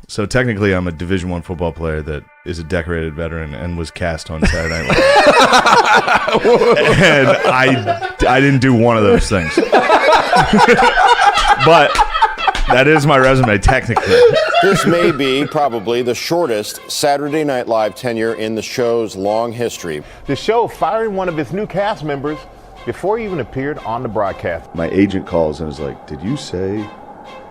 So technically, I'm a Division I football player that is a decorated veteran and was cast on Saturday Night Live. And I didn't do one of those things. But that is my resume, technically. This may be probably the shortest Saturday Night Live tenure in the show's long history. The show firing one of its new cast members before he even appeared on the broadcast. My agent calls and was like, "Did you say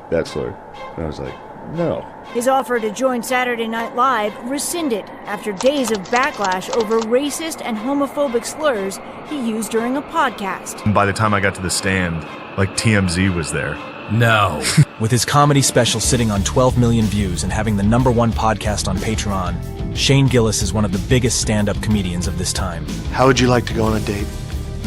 that slur?" And I was like, "No." His offer to join Saturday Night Live rescinded after days of backlash over racist and homophobic slurs he used during a podcast. And by the time I got to the stand, like TMZ was there. No. With his comedy special sitting on 12 million views and having the #1 podcast on Patreon, Shane Gillis is one of the biggest stand-up comedians of this time. How would you like to go on a date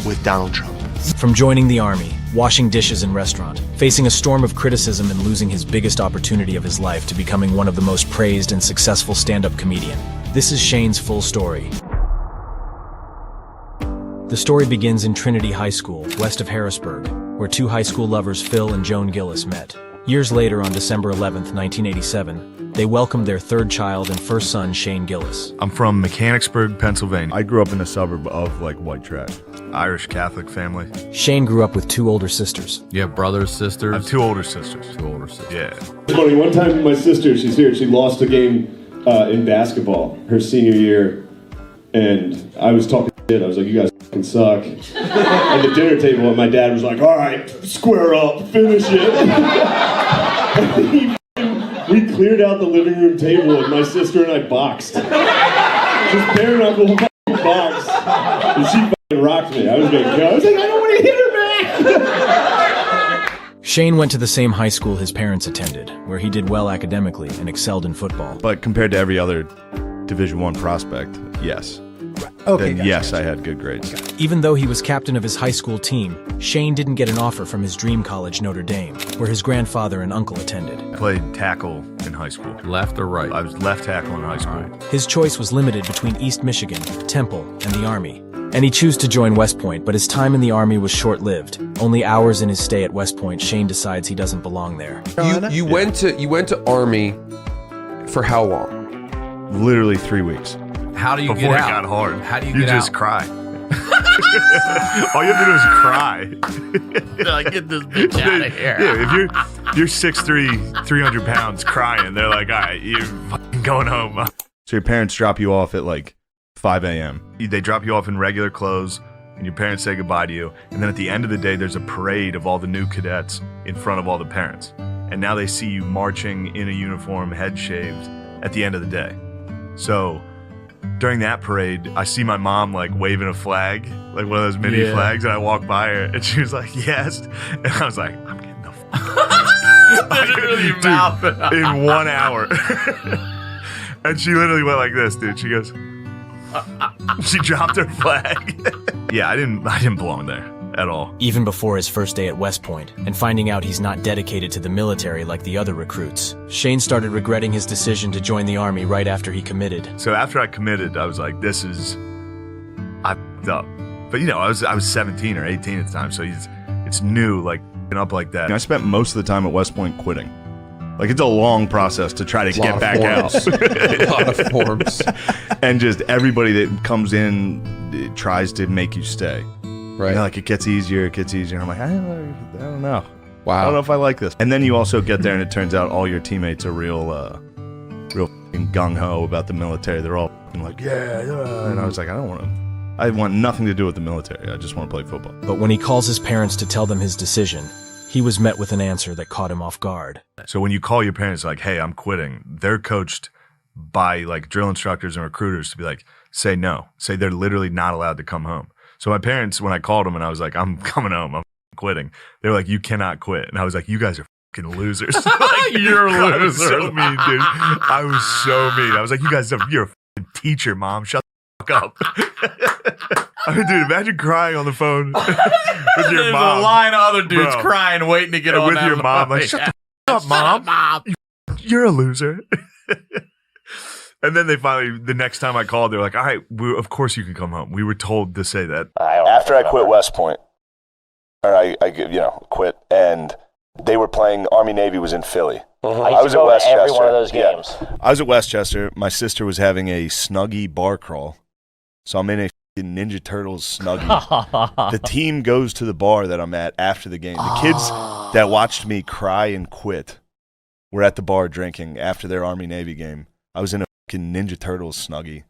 with Donald Trump? From joining the Army, washing dishes in restaurant, facing a storm of criticism and losing his biggest opportunity of his life to becoming one of the most praised and successful stand-up comedian. This is Shane's full story. The story begins in Trinity High School, west of Harrisburg, where two high school lovers Phil and Joan Gillis met. Years later, on December 11th, 1987, they welcomed their third child and first son, Shane Gillis. I'm from Mechanicsburg, Pennsylvania. I grew up in a suburb of, like, white trash. Irish Catholic family. Shane grew up with two older sisters. You have brothers, sisters? I have two older sisters. Two older sisters. Yeah. It's funny, one time my sister, she's here, she lost a game in basketball her senior year, and I was talking shit. I was like, "You guys fucking suck." At the dinner table, and my dad was like, "All right, square up, finish it." We cleared out the living room table, and my sister and I boxed. Just bare knuckle box. And she fucking rocked me. I was gonna kill. I was like, "I don't want to hit her back." Shane went to the same high school his parents attended, where he did well academically and excelled in football. But compared to every other Division I prospect, yes. Okay, then yes, I had good grades. Even though he was captain of his high school team, Shane didn't get an offer from his dream college, Notre Dame, where his grandfather and uncle attended. I played tackle in high school. Left or right? I was left tackle in high school. His choice was limited between East Michigan, Temple, and the Army. And he chose to join West Point, but his time in the Army was short-lived. Only hours in his stay at West Point, Shane decides he doesn't belong there. You went to Army for how long? Literally 3 weeks. How do you Before get out? it got hard. How do you You get just out? cry. All you have to do is cry. Like, get this bitch out of here. Yeah, if you're 6'3", 300 pounds crying, they're like, "All right, you're fucking going home." So your parents drop you off at like 5 a.m. They drop you off in regular clothes, and your parents say goodbye to you. And then at the end of the day, there's a parade of all the new cadets in front of all the parents. And now they see you marching in a uniform, head shaved, at the end of the day. So during that parade, I see my mom like waving a flag, like one of those mini flags, and I walk by her, and she was like, "Yes," and I was like, "I'm getting the fuck in 1 hour." And she literally went like this, dude. She goes, she dropped her flag. Yeah, I didn't belong there at all. Even before his first day at West Point, and finding out he's not dedicated to the military like the other recruits, Shane started regretting his decision to join the Army right after he committed. So after I committed, I was like, I f***ed up. But you know, I was 17 or 18 at the time, so it's new, like up like that. I spent most of the time at West Point quitting. Like, it's a long process to try to get back out. A lot of forms. And just everybody that comes in tries to make you stay. Right. You know, like, it gets easier. And I'm like, I don't know. Wow. I don't know if I like this. And then you also get there, and it turns out all your teammates are real gung-ho about the military. They're all like, yeah. And I was like, I want nothing to do with the military. I just want to play football. But when he calls his parents to tell them his decision, he was met with an answer that caught him off guard. So when you call your parents like, "Hey, I'm quitting," they're coached by like drill instructors and recruiters to be like, say no. Say they're literally not allowed to come home. So my parents, when I called them and I was like, "I'm coming home, I'm quitting," they were like, "You cannot quit." And I was like, "You guys are fucking losers." Like, You're I was losers. so mean, dude. I was so mean. I was like, you're a fucking teacher, Mom. Shut the fuck up. I mean, dude, imagine crying on the phone with your There's mom. a line of other dudes Bro. crying, waiting to get on with that your mom. line. Like, shut the fuck up, Mom. You're a loser. And then they finally, the next time I called, they're like, "All right, of course you can come home. We were told to say that." After I quit West Point, or I quit, and They were playing Army-Navy was in Philly. I was at Westchester. Every one of those games. Yeah. I was at Westchester. My sister was having a Snuggie bar crawl. So I'm in a Ninja Turtles Snuggie. The team goes to the bar that I'm at after the game. The kids that watched me cry and quit were at the bar drinking after their Army-Navy game. I was in a Ninja Turtles Snuggie.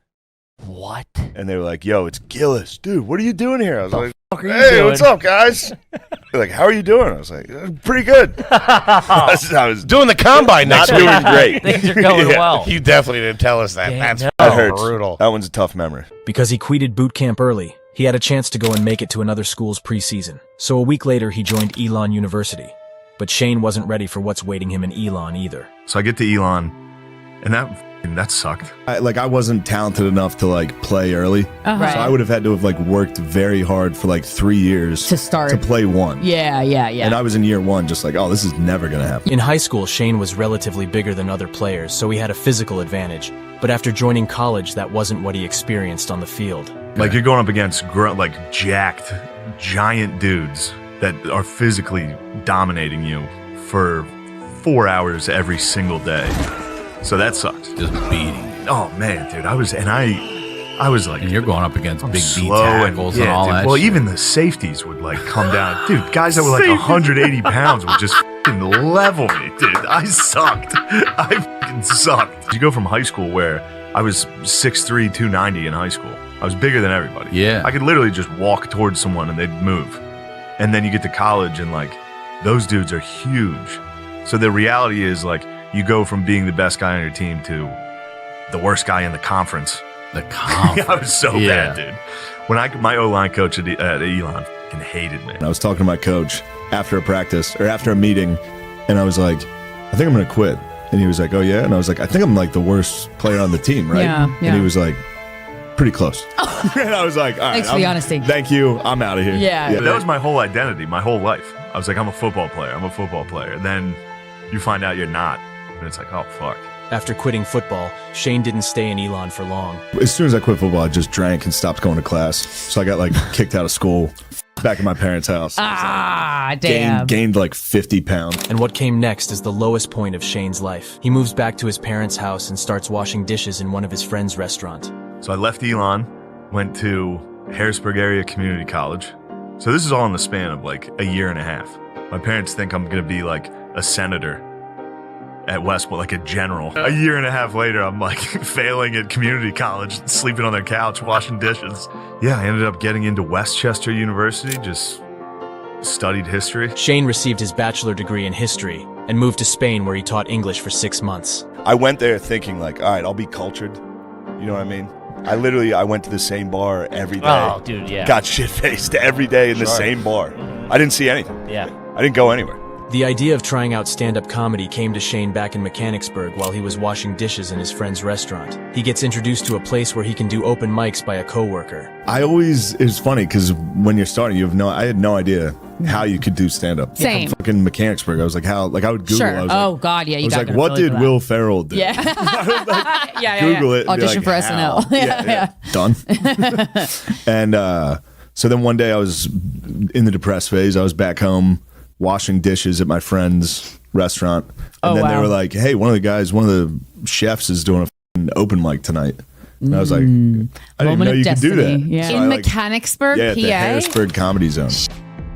What? And they were like, yo, it's Gillis. Dude, what are you doing here? I was like, hey, what's up, guys? They're like, how are you doing? I was like, pretty good. I was doing the combine not next week. doing great. Things are going well. You definitely didn't tell us that. Damn, That's That hurts. brutal. That one's a tough memory. Because he quitted boot camp early, he had a chance to go and make it to another school's preseason. So a week later, he joined Elon University. But Shane wasn't ready for what's waiting him in Elon either. So I get to Elon, and that sucked. I wasn't talented enough to play early, so I would have had to have worked very hard for 3 years to start to play one. Yeah. And I was in year one, just oh, this is never gonna happen. In high school, Shane was relatively bigger than other players, so he had a physical advantage. But after joining college, that wasn't what he experienced on the field. You're going up against jacked, giant dudes that are physically dominating you for 4 hours every single day. So that sucked. Just beating. Oh man, dude, I was like, And you're going up against big D slow tackles and all dude, that. Well, shit. even the safeties would come down. Dude, guys that were 180 pounds would just level me, dude. I sucked. I fucking sucked. You go from high school where I was 6'3", 290 in high school. I was bigger than everybody. Yeah. I could literally just walk towards someone and they'd move. And then you get to college and those dudes are huge. So the reality is you go from being the best guy on your team to the worst guy in the conference. The conference. I was so bad, dude. When my O-line coach at Elon fucking hated me. I was talking to my coach after a practice or after a meeting, and I was like, I think I'm gonna quit. And he was like, oh yeah? And I was like, I think I'm the worst player on the team, right? Yeah. And he was like, pretty close. And I was like, all right. Thanks for the honesty. Thank you. I'm out of here. Yeah. That was my whole identity, my whole life. I was like, I'm a football player. I'm a football player. And then you find out you're not. And it's like, oh, fuck. After quitting football, Shane didn't stay in Elon for long. As soon as I quit football, I just drank and stopped going to class. So I got kicked out of school, back at my parents' house. Damn. Gained 50 pounds. And what came next is the lowest point of Shane's life. He moves back to his parents' house and starts washing dishes in one of his friend's restaurant. So I left Elon, went to Harrisburg Area Community College. So this is all in the span of a year and a half. My parents think I'm going to be a senator at Westport, a general. A year and a half later, I'm failing at community college, sleeping on their couch, washing dishes. Yeah, I ended up getting into Westchester University, just studied history. Shane received his bachelor degree in history and moved to Spain where he taught English for 6 months. I went there thinking all right, I'll be cultured. You know what I mean? I went to the same bar every day. Oh, dude, yeah. Got shit-faced every day in the same bar. I didn't see anything. Yeah. I didn't go anywhere. The idea of trying out stand-up comedy came to Shane back in Mechanicsburg while he was washing dishes in his friend's restaurant. He gets introduced to a place where he can do open mics by a coworker. It was funny because when you're starting, I had no idea how you could do stand-up. Same. From fucking Mechanicsburg. I was like, how? I would Google. Sure. I was Oh God, yeah. You I was got what did Will Ferrell do? Yeah. Google it. And Audition be for like, how? SNL. Yeah. Done. And so then one day I was in the depressed phase. I was back home washing dishes at my friend's restaurant. And then they were like, hey, one of the chefs is doing an open mic tonight. And I was like, I didn't even know you could do that. Yeah. So In at Mechanicsburg, the PA? Harrisburg Comedy Zone.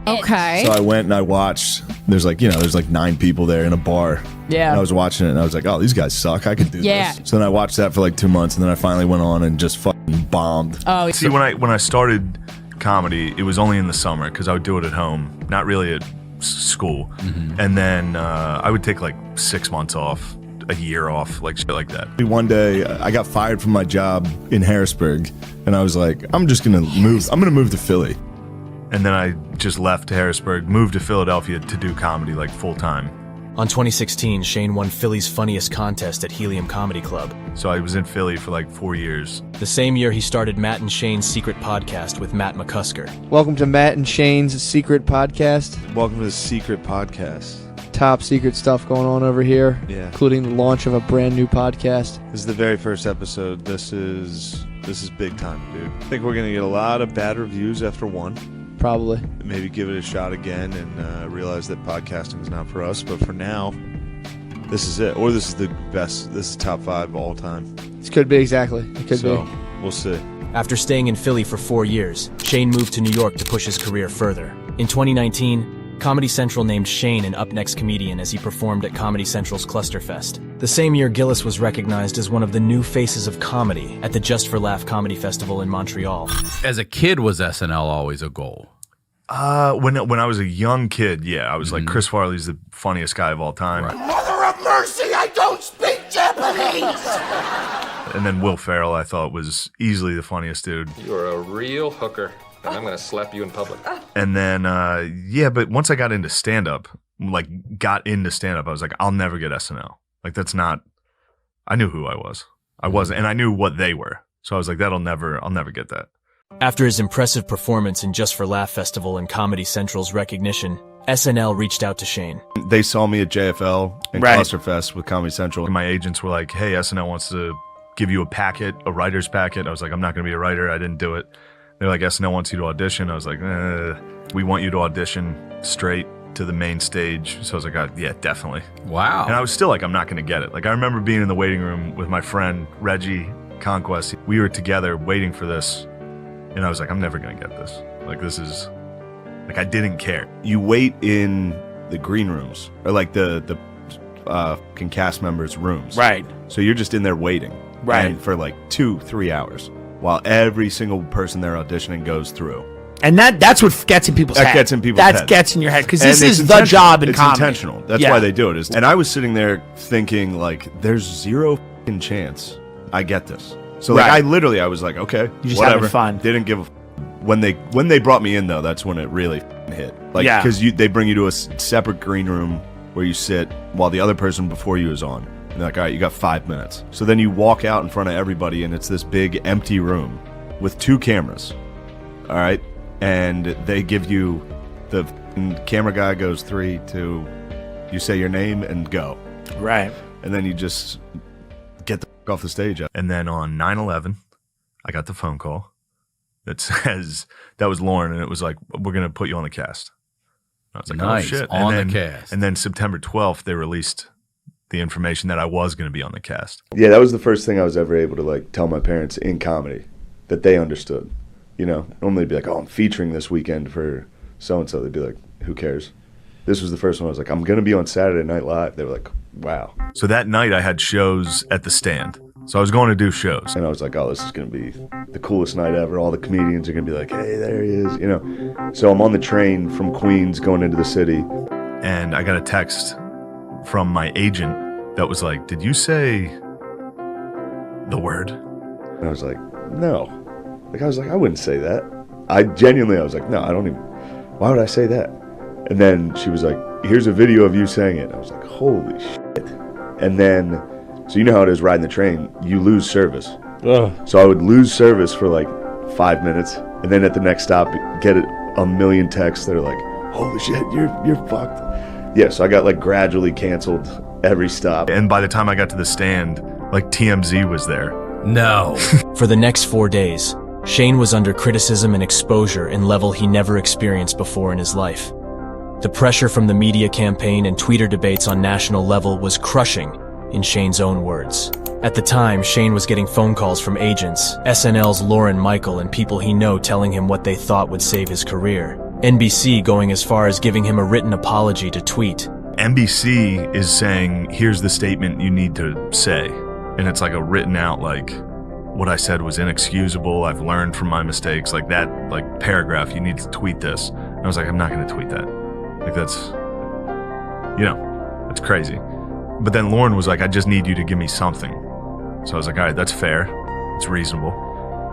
Okay. So I went and I watched. There's 9 people there in a bar. Yeah. And I was watching it and I was like, oh, these guys suck. I could do this. So then I watched that for 2 months and then I finally went on and just fucking bombed. Oh, See, when I started comedy, it was only in the summer because I would do it at home, not really at school. Mm-hmm. And then I would take 6 months off, a year off, shit like that. One day I got fired from my job in Harrisburg and I was like, I'm just going to move. I'm going to move to Philly. And then I just left Harrisburg, moved to Philadelphia to do comedy full time. On 2016, Shane won Philly's funniest contest at Helium Comedy Club. So I was in Philly for 4 years. The same year, he started Matt and Shane's Secret Podcast with Matt McCusker. Welcome to Matt and Shane's Secret Podcast. Welcome to the Secret Podcast. Top secret stuff going on over here, including the launch of a brand new podcast. This is the very first episode. This is big time, dude. I think we're gonna get a lot of bad reviews after one, probably. Maybe give it a shot again and realize that podcasting is not for us. But for now, this is it. Or this is the best. This is top 5 all time. This could be, exactly. It could be. We'll see. After staying in Philly for 4 years, Shane moved to New York to push his career further. In 2019, Comedy Central named Shane an Up Next comedian as he performed at Comedy Central's Clusterfest. The same year, Gillis was recognized as one of the new faces of comedy at the Just for Laugh Comedy Festival in Montreal. As a kid, was SNL always a goal? When I was a young kid, yeah, I was like, Chris Farley's the funniest guy of all time. Right. Mother of mercy, I don't speak Japanese! And then Will Ferrell, I thought, was easily the funniest dude. You're a real hooker, and I'm going to slap you in public. And then, but once I got into stand-up, I was like, I'll never get SNL. Like, that's not, I knew who I was. I wasn't, and I knew what they were. So I was like, I'll never get that. After his impressive performance in Just for Laugh Festival and Comedy Central's recognition, SNL reached out to Shane. They saw me at JFL and Clusterfest with Comedy Central. And my agents were like, hey, SNL wants to give you a writer's packet. I was like, I'm not going to be a writer. I didn't do it. They're like, SNL wants you to audition. I was like, we want you to audition straight to the main stage. So I was like, yeah, definitely. Wow. And I was still like, I'm not going to get it. Like, I remember being in the waiting room with my friend, Reggie Conquest. We were together waiting for this. And I was like, I'm never going to get this. Like, this is, like, I didn't care. You wait in the green rooms, or like the cast members' rooms. Right. So you're just in there waiting. Right. And for like 2-3 hours while every single person they're auditioning goes through. And that's what gets in people's head. That gets in people's head. That gets in your head, because And this it's is the job in It's comedy. intentional. That's why they do it. And I was sitting there thinking, like, there's zero chance I get this. So like, I was like, okay, you just whatever. having fun. Didn't give a when they brought me in, though, that's when it really hit. Like, because they bring you to a separate green room where you sit while the other person before you is on. And they're like, all right, you got 5 minutes. So then you walk out in front of everybody, and it's this big empty room with 2 cameras. All right, and they give you the camera guy goes 3, 2, you say your name and go. Right. And then you just get the off the stage. And then on 9/11, I got the phone call that says, that was Lauren, and it was like, we're going to put you on the cast. And I was like, nice. Oh, shit. On and the then, cast. And then September 12th, they released the information that I was going to be on the cast. Yeah, that was the first thing I was ever able to like tell my parents in comedy that they understood. You know, normally they'd be like, oh, I'm featuring this weekend for so-and-so. They'd be like, who cares? This was the first one I was like, I'm going to be on Saturday Night Live. They were like, wow. So that night I had shows at the Stand. So I was going to do shows. And I was like, oh, this is going to be the coolest night ever. All the comedians are going to be like, hey, there he is, you know. So I'm on the train from Queens going into the city. And I got a text from my agent that was like, did you say the word? And I was like, no. Like, I was like, I wouldn't say that. I was like, no, I don't even, why would I say that? And then she was like, here's a video of you saying it. And I was like, holy shit. And then, so you know how it is riding the train, you lose service. Ugh. So I would lose service for like 5 minutes, and then at the next stop, get a million texts that are like, holy shit, you're fucked. Yeah, so I got like gradually canceled every stop. And by the time I got to the Stand, like TMZ was there. No. For the next 4 days, Shane was under criticism and exposure in level he never experienced before in his life. The pressure from the media campaign and tweeter debates on national level was crushing, in Shane's own words. At the time, Shane was getting phone calls from agents, SNL's Lauren Michael, and people he knew telling him what they thought would save his career. NBC going as far as giving him a written apology to tweet. NBC is saying, here's the statement you need to say. And it's like a written out, like, what I said was inexcusable, I've learned from my mistakes, like that, like, paragraph, you need to tweet this. And I was like, I'm not going to tweet that. Like, that's, you know, that's crazy. But then Lauren was like, I just need you to give me something. So I was like, all right, that's fair. It's reasonable.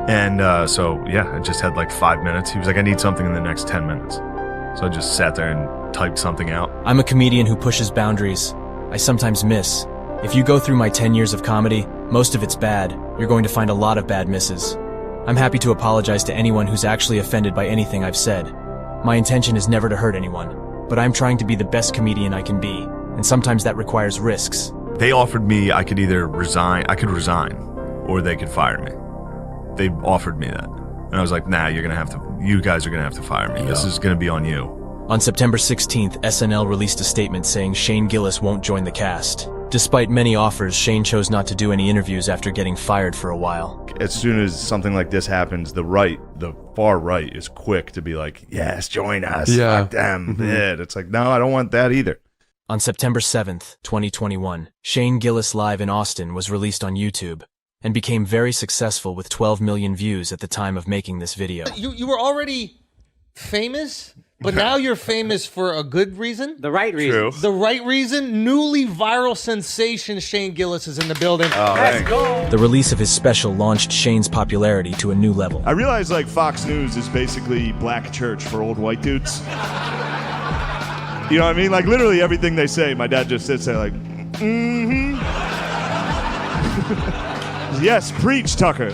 And so, yeah, I just had like 5 minutes. He was like, I need something in the next 10 minutes. So I just sat there and typed something out. I'm a comedian who pushes boundaries. I sometimes miss. If you go through my 10 years of comedy, most of it's bad. You're going to find a lot of bad misses. I'm happy to apologize to anyone who's actually offended by anything I've said. My intention is never to hurt anyone, but I'm trying to be the best comedian I can be, and sometimes that requires risks. They offered me I could either resign, or they could fire me. They offered me that. And I was like, nah, you're going to have to you guys are going to have to fire me. This is going to be on you. On September 16th, SNL released a statement saying Shane Gillis won't join the cast. Despite many offers, Shane chose not to do any interviews after getting fired for a while. As soon as something like this happens, the far right is quick to be like, yes, join us. Yeah. Fuck them. It's like, no, I don't want that either. On September 7th, 2021, Shane Gillis Live in Austin was released on YouTube and became very successful with 12 million views at the time of making this video. You were already famous, but now you're famous for a good reason. The right reason. True. The right reason. Newly viral sensation Shane Gillis is in the building. Let's go. The release of his special launched Shane's popularity to a new level. I realize like Fox News is basically black church for old white dudes. You know what I mean? Like literally everything they say, my dad just sits there like, yes, preach, Tucker.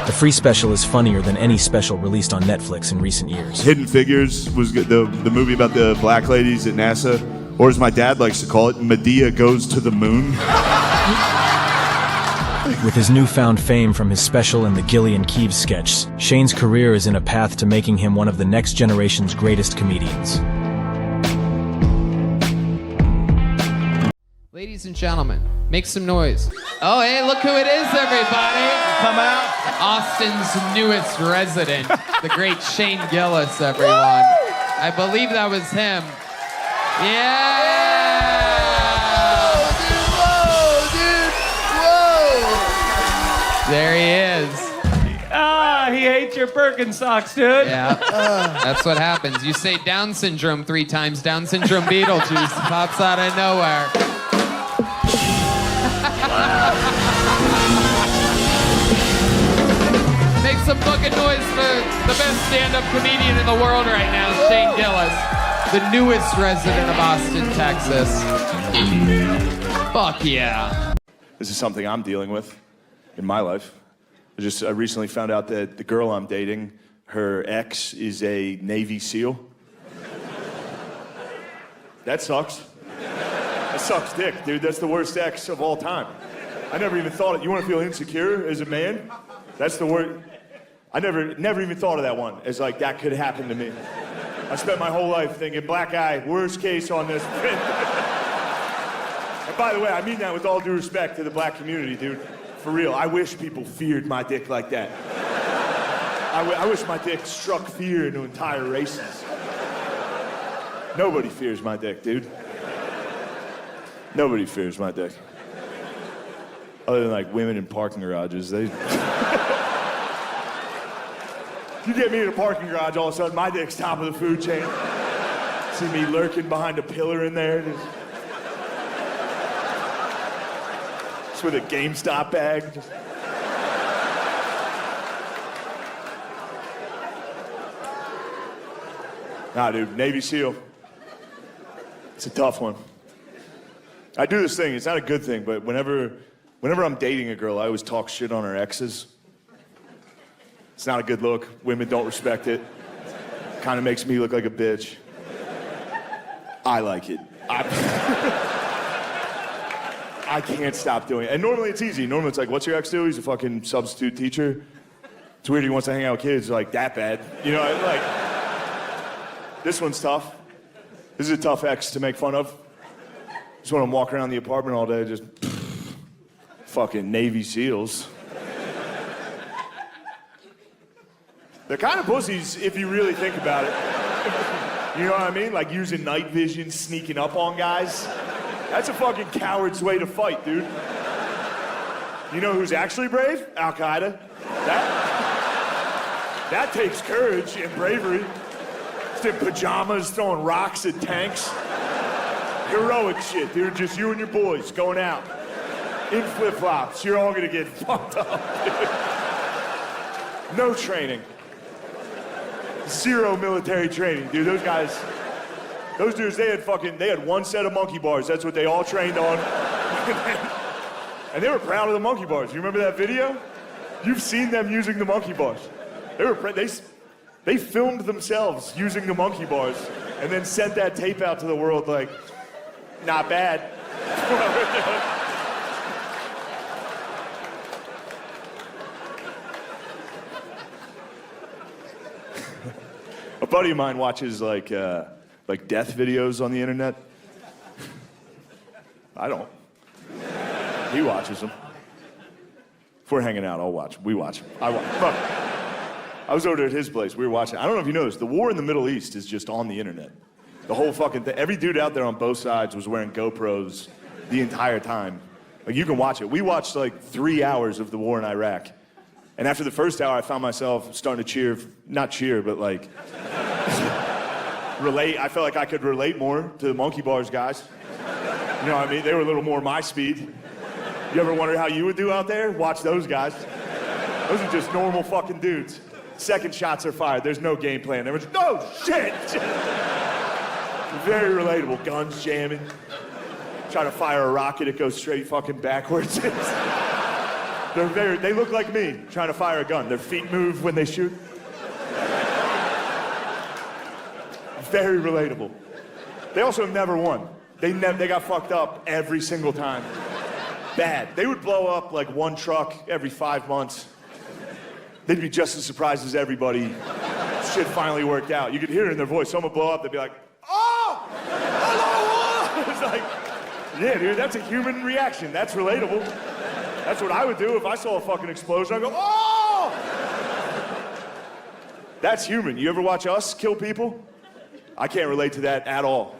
The free special is funnier than any special released on Netflix in recent years. Hidden Figures was good, the movie about the black ladies at NASA, or as my dad likes to call it, Medea Goes to the Moon. With his newfound fame from his special and the Gillian Keeves sketch, Shane's career is in a path to making him one of the next generation's greatest comedians. Ladies and gentlemen, make some noise. Oh, hey, look who it is, everybody. Come out. Austin's newest resident, the great Shane Gillis, everyone. I believe that was him. Yeah! Whoa, dude, whoa! There he is. He hates your Birkenstocks, dude. Yeah, that's what happens. You say Down syndrome 3 times, Down syndrome Beetlejuice pops out of nowhere. Make some fucking noise for the best stand-up comedian in the world right now, Shane Gillis, the newest resident of Austin, Texas. Fuck yeah. This is something I'm dealing with in my life. I recently found out that the girl I'm dating, her ex is a Navy SEAL. That sucks. That sucks dick, dude. That's the worst ex of all time. I never even thought it. You want to feel insecure as a man? That's the worst. I never even thought of that one as like that could happen to me. I spent my whole life thinking, black guy, worst case on this. And by the way, I mean that with all due respect to the black community, dude. For real, I wish people feared my dick like that. I wish my dick struck fear into entire races. Nobody fears my dick, dude. Nobody fears my dick. Other than like women in parking garages, they... You get me in a parking garage, all of a sudden my dick's top of the food chain. See me lurking behind a pillar in there. Just with a GameStop bag. Nah, dude, Navy SEAL. It's a tough one. I do this thing, it's not a good thing, but whenever I'm dating a girl, I always talk shit on her exes. It's not a good look. Women don't respect it. Kind of makes me look like a bitch. I like it. I can't stop doing it. And normally it's easy. Normally it's like, what's your ex do? He's a fucking substitute teacher. It's weird he wants to hang out with kids like that bad. You know, like, this one's tough. This is a tough ex to make fun of. Just when I'm walking around the apartment all day, just fucking Navy SEALs. They're kind of pussies if you really think about it. You know what I mean? Like using night vision, sneaking up on guys. That's a fucking coward's way to fight, dude. You know who's actually brave? Al-Qaeda. That takes courage and bravery. Just in pajamas, throwing rocks at tanks. Heroic shit, dude. Just you and your boys going out. In flip-flops. You're all gonna get fucked up, dude. No training. 0 military training, dude. Those dudes, they had one set of monkey bars. That's what they all trained on. And they were proud of the monkey bars. You remember that video? You've seen them using the monkey bars. They filmed themselves using the monkey bars and then sent that tape out to the world like, not bad. buddy of mine watches like death videos on the internet. I don't. He watches them. If we're hanging out, I'll watch. We watch them. I watch. Look, I was over at his place. We were watching. I don't know if you noticed. The war in the Middle East is just on the internet. The whole fucking thing. Every dude out there on both sides was wearing GoPros the entire time. Like, you can watch it. We watched like 3 hours of the war in Iraq. And after the first hour, I found myself starting to cheer. Not cheer, but like relate. I felt like I could relate more to the monkey bars guys. You know what I mean? They were a little more my speed. You ever wonder how you would do out there? Watch those guys. Those are just normal fucking dudes. Second shots are fired. There's no game plan. They were just, no shit. Very relatable. Guns jamming. Try to fire a rocket, it goes straight fucking backwards. They look like me trying to fire a gun. Their feet move when they shoot. Very relatable. They also never won. They got fucked up every single time. Bad. They would blow up like one truck every 5 months. They'd be just as surprised as everybody. Shit finally worked out. You could hear it in their voice. Someone would blow up, they'd be like, oh! Hello! It's like, yeah, dude, that's a human reaction. That's relatable. That's what I would do if I saw a fucking explosion. I'd go, oh! That's human. You ever watch us kill people? I can't relate to that at all.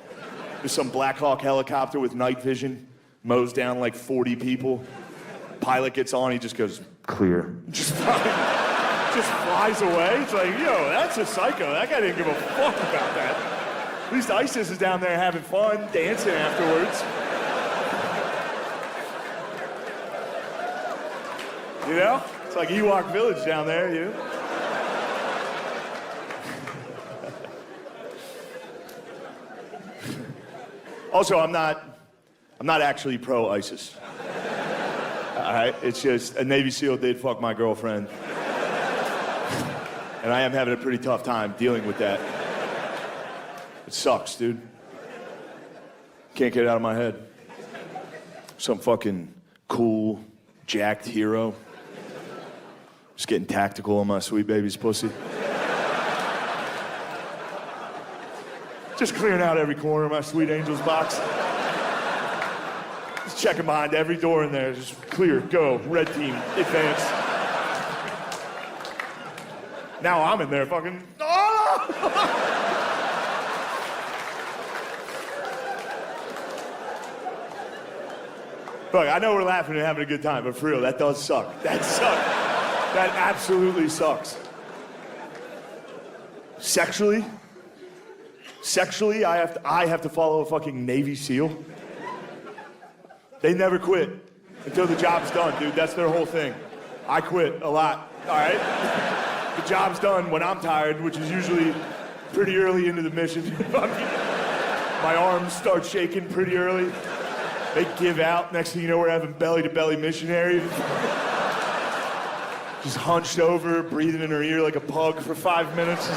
There's some Black Hawk helicopter with night vision, mows down like 40 people. Pilot gets on, he just goes, clear. Just flies away. It's like, yo, that's a psycho. That guy didn't give a fuck about that. At least ISIS is down there having fun, dancing afterwards. You know? It's like Ewok Village down there, you know? Also, I'm not actually pro-ISIS. All right? It's just a Navy SEAL did fuck my girlfriend. And I am having a pretty tough time dealing with that. It sucks, dude. Can't get it out of my head. Some fucking cool, jacked hero. Just getting tactical on my sweet baby's pussy. Just clearing out every corner of my sweet angel's box. Just checking behind every door in there. Just clear, go, red team, advance. Now I'm in there fucking, oh! Look, I know we're laughing and having a good time, but for real, that does suck. That sucks. That absolutely sucks. Sexually, I have to follow a fucking Navy SEAL. They never quit until the job's done, dude. That's their whole thing. I quit a lot, all right? The job's done when I'm tired, which is usually pretty early into the mission. My arms start shaking pretty early. They give out. Next thing you know, we're having belly-to-belly missionary. Just hunched over, breathing in her ear like a pug for 5 minutes.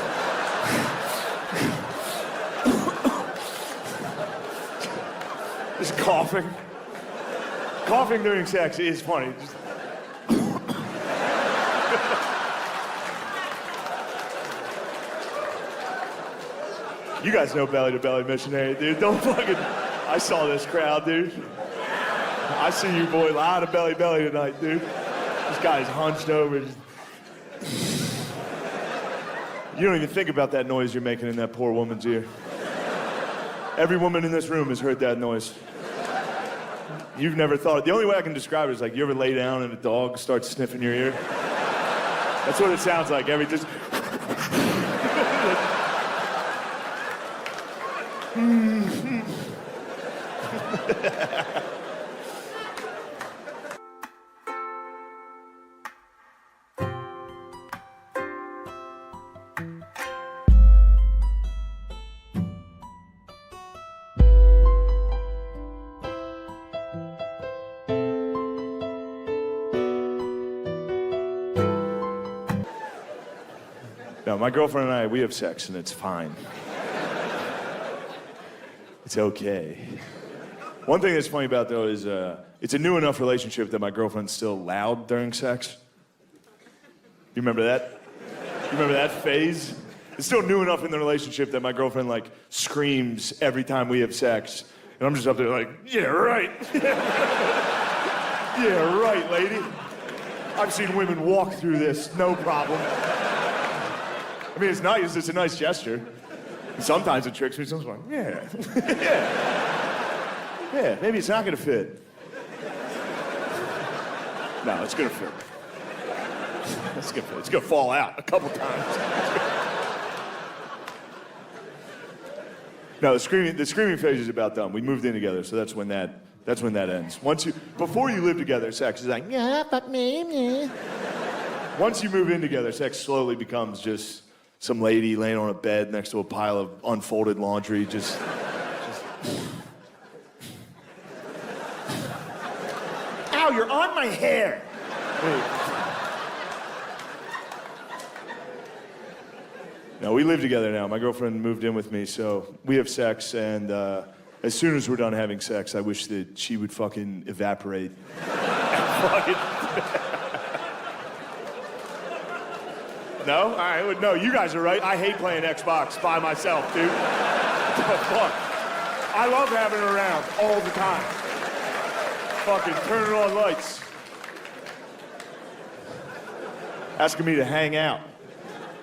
Just coughing. Coughing during sex is funny. Just you guys know belly-to-belly missionary, dude. Don't fucking... I saw this crowd, dude. I see you, boy. A lot of belly-belly tonight, dude. This guy's hunched over. You don't even think about that noise you're making in that poor woman's ear. Every woman in this room has heard that noise. You've never thought it. The only way I can describe it is like you ever lay down and a dog starts sniffing your ear? That's what it sounds like. Just... No, my girlfriend and I, we have sex and it's fine. It's okay. One thing that's funny about though is it's a new enough relationship that my girlfriend's still loud during sex. You remember that? You remember that phase? It's still new enough in the relationship that my girlfriend like screams every time we have sex. And I'm just up there like, yeah, right. Yeah, right, lady. I've seen women walk through this, no problem. I mean, it's nice. It's a nice gesture. Sometimes it tricks me. Sometimes I'm like, yeah. Yeah, maybe it's not going to fit. No, it's going to fit. It's going to fit. It's going to fall out a couple times. No, the screaming phase is about done. We moved in together, so that's when that ends. Before you live together, sex is like, yeah, fuck me, yeah. Once you move in together, sex slowly becomes just some lady laying on a bed next to a pile of unfolded laundry, just... Ow, you're on my hair! No, we live together now. My girlfriend moved in with me, so we have sex, and as soon as we're done having sex, I wish that she would fucking evaporate. No? All right, well, no, you guys are right. I hate playing Xbox by myself, dude. Fuck. I love having her around all the time. Fucking turning on lights. Asking me to hang out.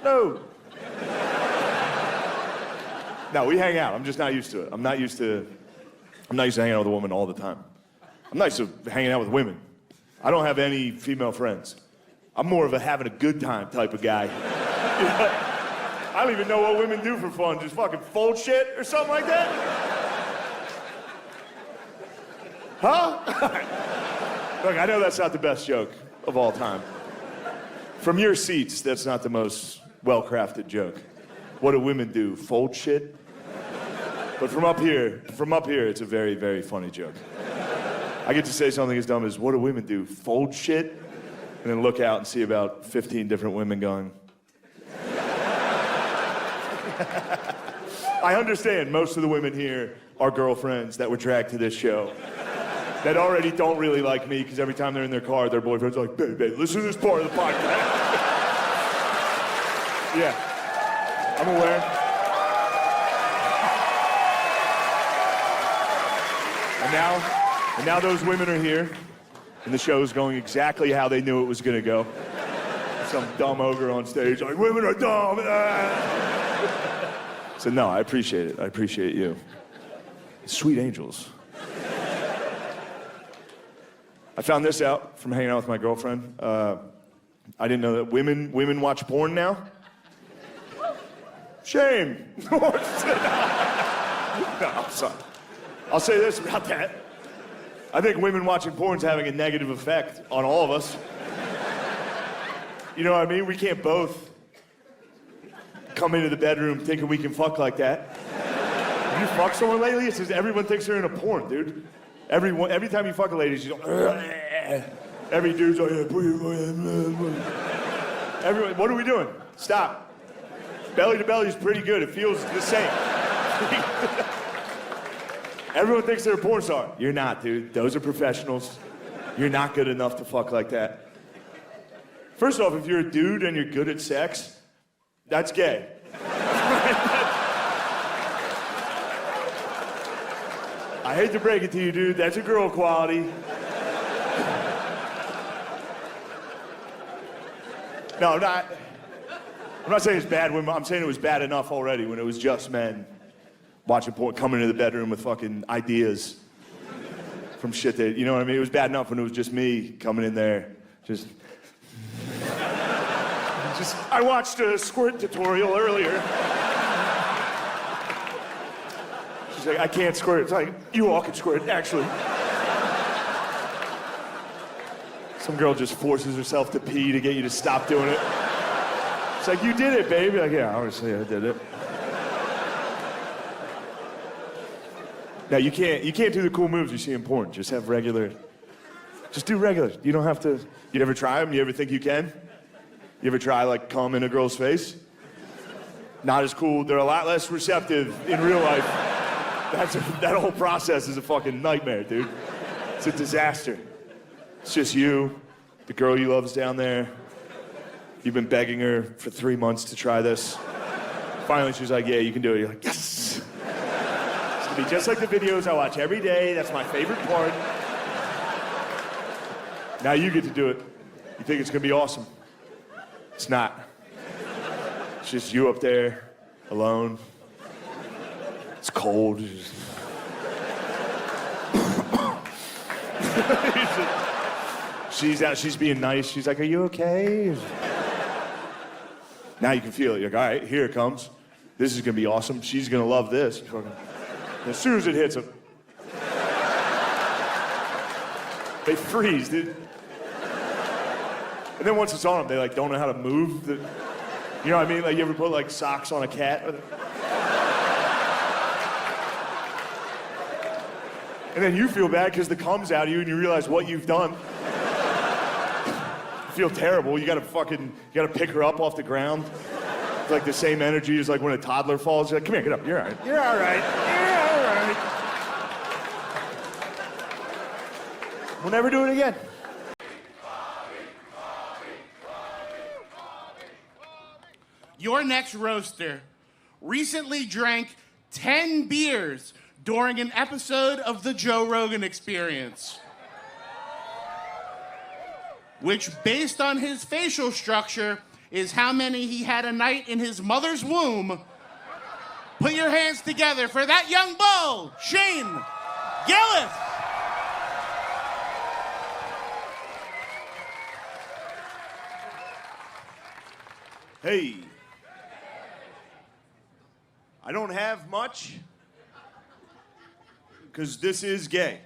No. No, we hang out. I'm just not used to it. I'm not used to hanging out with a woman all the time. I'm not used to hanging out with women. I don't have any female friends. I'm more of a having a good time type of guy. You know? I don't even know what women do for fun. Just fucking fold shit or something like that? Huh? Look, I know that's not the best joke of all time. From your seats, that's not the most well-crafted joke. What do women do? Fold shit? But from up here, it's a very, very funny joke. I get to say something as dumb as, what do women do? Fold shit? And then look out and see about 15 different women going. I understand most of the women here are girlfriends that were dragged to this show that already don't really like me because every time they're in their car, their boyfriend's like, babe, listen to this part of the podcast. Yeah, I'm aware. And now those women are here, and the show's going exactly how they knew it was going to go. Some dumb ogre on stage like, women are dumb. So no, I appreciate it. I appreciate you. Sweet angels. I found this out from hanging out with my girlfriend. I didn't know that women watch porn now. Shame. No, I'm sorry. I'll say this about that. I think women watching porn is having a negative effect on all of us. You know what I mean? We can't both come into the bedroom thinking we can fuck like that. Have you fucked someone lately? It's just everyone thinks they're in a porn, dude. Every time you fuck a lady, she's like, every dude's like, everyone, what are we doing? Stop. Belly to belly is pretty good. It feels the same. Everyone thinks they're a porn star. You're not, dude. Those are professionals. You're not good enough to fuck like that. First off, if you're a dude and you're good at sex, that's gay. I hate to break it to you, dude. That's a girl quality. No, I'm not saying it's bad women. I'm saying it was bad enough already when it was just men watching porn, coming into the bedroom with fucking ideas from shit that, you know what I mean? It was bad enough when it was just me coming in there, just I watched a squirt tutorial earlier. She's like, I can't squirt. It's like, you all can squirt, actually. Some girl just forces herself to pee to get you to stop doing it. It's like, you did it, baby. Like, yeah, obviously I did it. Now, you can't do the cool moves you see in porn. Just do regular. You don't have to. You ever try them? You ever think you can? You ever try, like, cum in a girl's face? Not as cool. They're a lot less receptive in real life. That whole process is a fucking nightmare, dude. It's a disaster. It's just you, the girl you love's down there. You've been begging her for 3 months to try this. Finally, she's like, yeah, you can do it. You're like, yes! It's gonna be just like the videos I watch every day. That's my favorite part. Now you get to do it. You think it's gonna be awesome. It's not. It's just you up there, alone. It's cold. She's out, she's being nice. She's like, are you okay? Now you can feel it. You're like, all right, here it comes. This is gonna be awesome. She's gonna love this. As soon as it hits them, they freeze, dude. And then once it's on them, they like don't know how to move. You know what I mean? Like you ever put like socks on a cat? And then you feel bad because the cum's out of you and you realize what you've done. You feel terrible. You gotta pick her up off the ground. It's like the same energy as like when a toddler falls. You're like, come here, get up. You're all right. You're all right. You're all right. We'll never do it again. Your next roaster recently drank 10 beers during an episode of The Joe Rogan Experience, which, based on his facial structure, is how many he had a night in his mother's womb. Put your hands together for that young bull, Shane Gillis. Hey. I don't have much, because this is gay.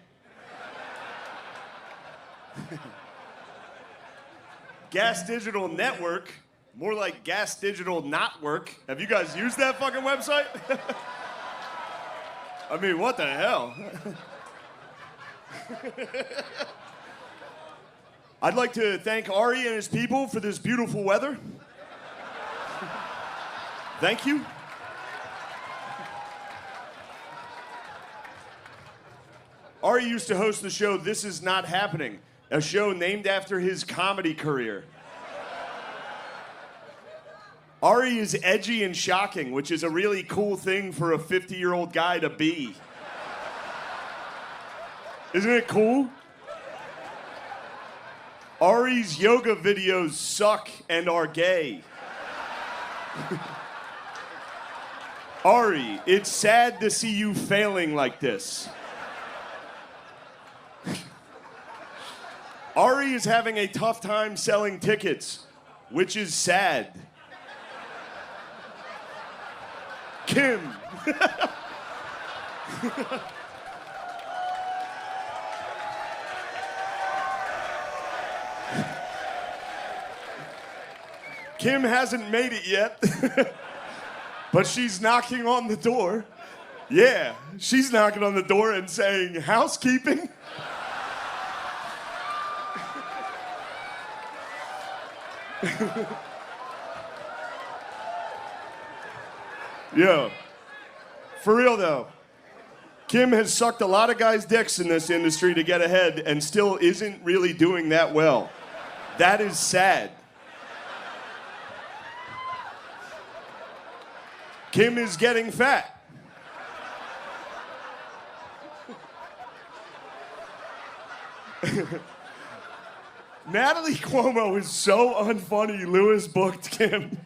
Gas Digital Network, more like Gas Digital Not Work. Have you guys used that fucking website? I mean, what the hell? I'd like to thank Ari and his people for this beautiful weather. Thank you. Ari used to host the show This Is Not Happening, a show named after his comedy career. Ari is edgy and shocking, which is a really cool thing for a 50-year-old guy to be. Isn't it cool? Ari's yoga videos suck and are gay. Ari, it's sad to see you failing like this. Ari is having a tough time selling tickets, which is sad. Kim. Kim hasn't made it yet, but she's knocking on the door. Yeah, she's knocking on the door and saying, housekeeping? Yo, for real though, Kim has sucked a lot of guys' dicks in this industry to get ahead and still isn't really doing that well. That is sad. Kim is getting fat. Natalie Cuomo is so unfunny, Lewis booked Kim.